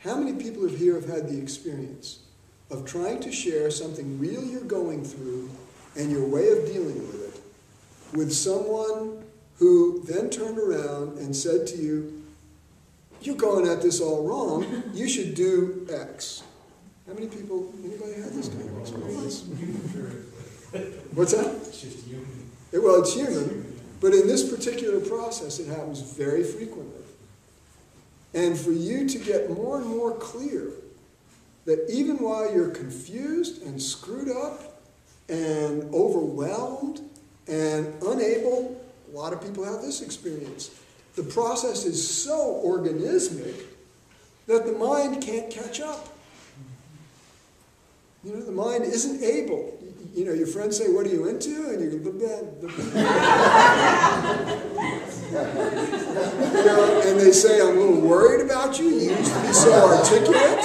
how many people here have had the experience of trying to share something real you're going through and your way of dealing with it with someone who then turned around and said to you, "You're going at this all wrong, you should do X." How many people, anybody had this kind of experience? What's that? It's just human. Well, it's human, but in this particular process it happens very frequently. And for you to get more and more clear that even while you're confused and screwed up and overwhelmed and unable, a lot of people have this experience, the process is so organismic that the mind can't catch up. You know, the mind isn't able. You know, your friends say, "What are you into?" And you go, you know, and they say, "I'm a little worried about you. You used to be so articulate."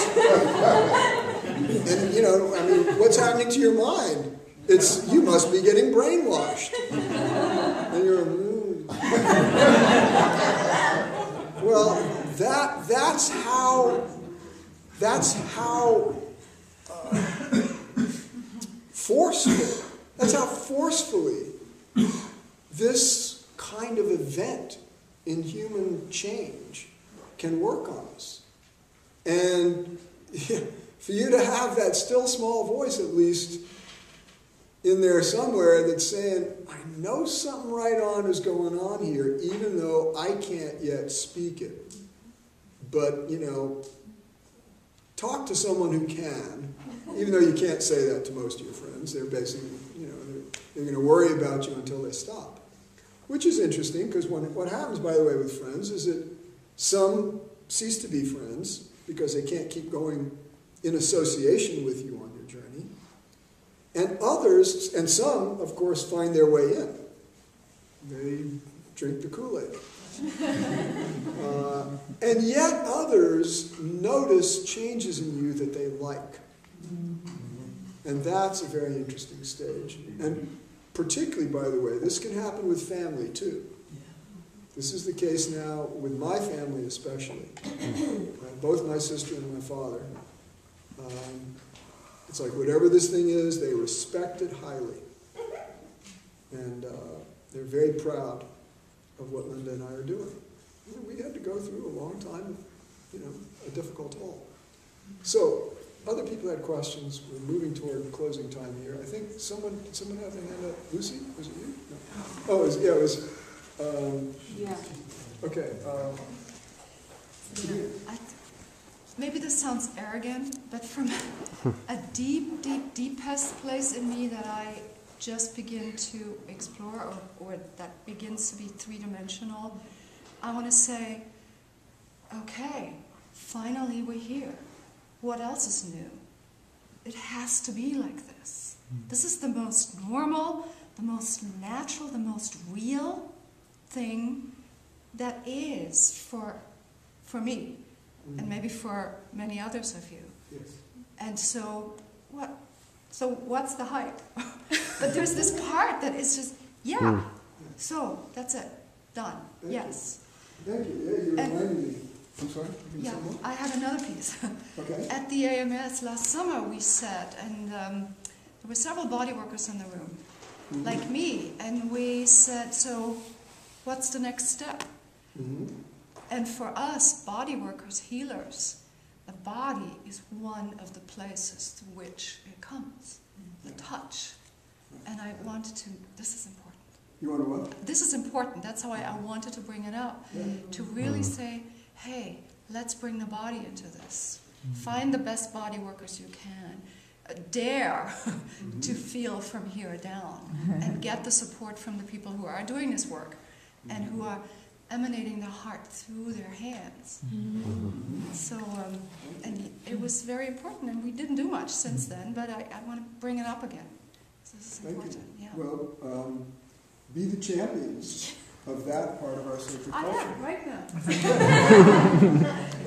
And, you know, I mean, what's happening to your mind? It's, you must be getting brainwashed. And you're, Well, that's how forcefully this kind of event in human change can work on us. And for you to have that still small voice, at least, in there somewhere that's saying, "I know something right on is going on here, even though I can't yet speak it. But, you know, talk to someone who can," even though you can't say that to most of your friends. They're basically, you know, they're going to worry about you until they stop. Which is interesting, because what happens, by the way, with friends is that some cease to be friends because they can't keep going in association with you on your journey. And others, and some, of course, find their way in. They drink the Kool-Aid. And yet others notice changes in you that they like. And that's a very interesting stage. And particularly, by the way, this can happen with family too. This is the case now with my family especially. Both my sister and my father. It's like whatever this thing is, they respect it highly. And they're very proud of what Linda and I are doing. You know, we had to go through a long time of, you know, a difficult haul. So, other people had questions. We're moving toward closing time here. I think did someone have their hand up? Lucy? Was it you? No. Oh, it was. Yeah. Okay. Maybe this sounds arrogant, but from a deepest place in me that I just begin to explore, or that begins to be three-dimensional, I want to say, okay, finally we're here. What else is new? It has to be like this. This is the most normal, the most natural, the most real thing that is for me, and maybe for many others of you. Yes. And so what's the hype? But there's this part that is just, yeah. So that's it. Done. Thank yes. You. Thank you. Yeah, you reminded me. I'm sorry? Yeah, I had another piece. Okay. At the AMS last summer we sat, and there were several body workers in the room, like me, and we said, so what's the next step? And for us, body workers, healers, the body is one of the places to which it comes, the touch. And I wanted to, this is important. You want to what? This is important, that's how I wanted to bring it up, to really say, hey, let's bring the body into this. Find the best body workers you can. Dare to feel from here down, and get the support from the people who are doing this work, and who are emanating the heart through their hands. So, and it was very important, and we didn't do much since then, but I want to bring it up again. So this is important. Yeah. Well, be the champions of that part of our sacred culture. I am, right now.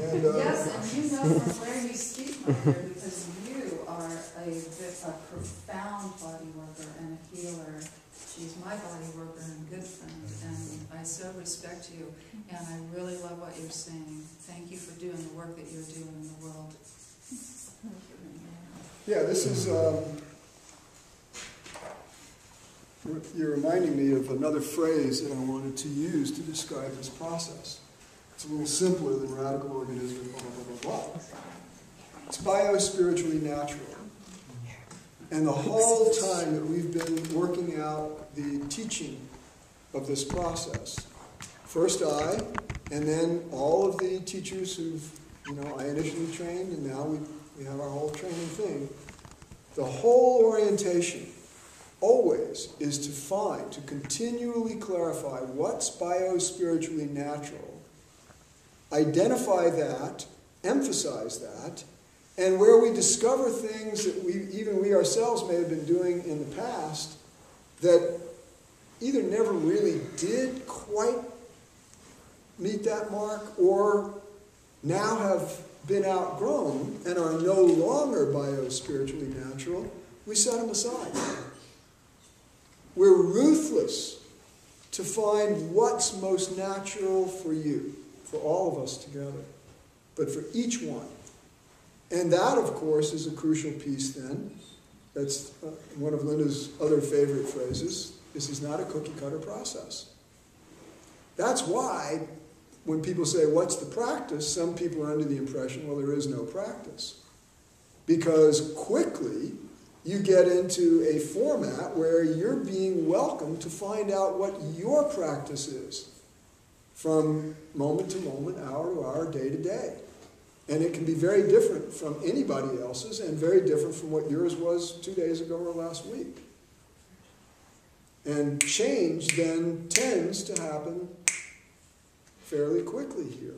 And, yes, and you know from where you speak, my dear, because you are a profound body worker and a healer. She's my body worker and good friend, and I so respect respect you, and I really love what you're saying. Thank you for doing the work that you're doing in the world. Yeah, this is, you're reminding me of another phrase that I wanted to use to describe this process. It's a little simpler than radical organism, blah, blah, blah, blah, blah. It's bio-spiritually natural. And the whole time that we've been working out the teaching of this process, first I, and then all of the teachers who've, I initially trained, and now we have our whole training thing. The whole orientation always is to continually clarify what's bio-spiritually natural, identify that, emphasize that, and where we discover things that we ourselves may have been doing in the past that either never really did quite meet that mark or now have been outgrown and are no longer bio-spiritually natural, we set them aside. We're ruthless to find what's most natural for you, for all of us together, but for each one. And that, of course, is a crucial piece then. That's one of Linda's other favorite phrases. This is not a cookie-cutter process. That's why when people say, what's the practice? Some people are under the impression, well, there is no practice. Because quickly, you get into a format where you're being welcomed to find out what your practice is from moment to moment, hour to hour, day to day. And it can be very different from anybody else's and very different from what yours was 2 days ago or last week. And change then tends to happen fairly quickly here.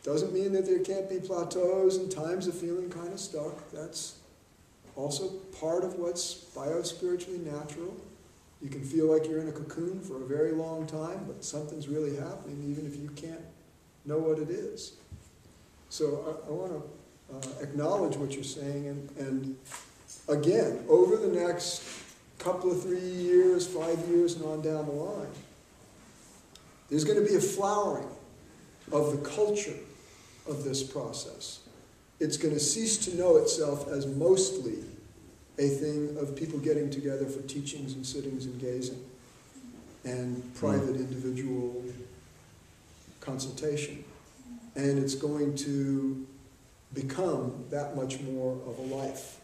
Doesn't mean that there can't be plateaus and times of feeling kind of stuck. That's also part of what's bio-spiritually natural. You can feel like you're in a cocoon for a very long time, but something's really happening even if you can't know what it is. So I want to acknowledge what you're saying, and again, over the next couple of 3 years, 5 years, and on down the line, there's going to be a flowering of the culture of this process. It's going to cease to know itself as mostly a thing of people getting together for teachings and sittings and gazing and private individual consultation. And it's going to become that much more of a life.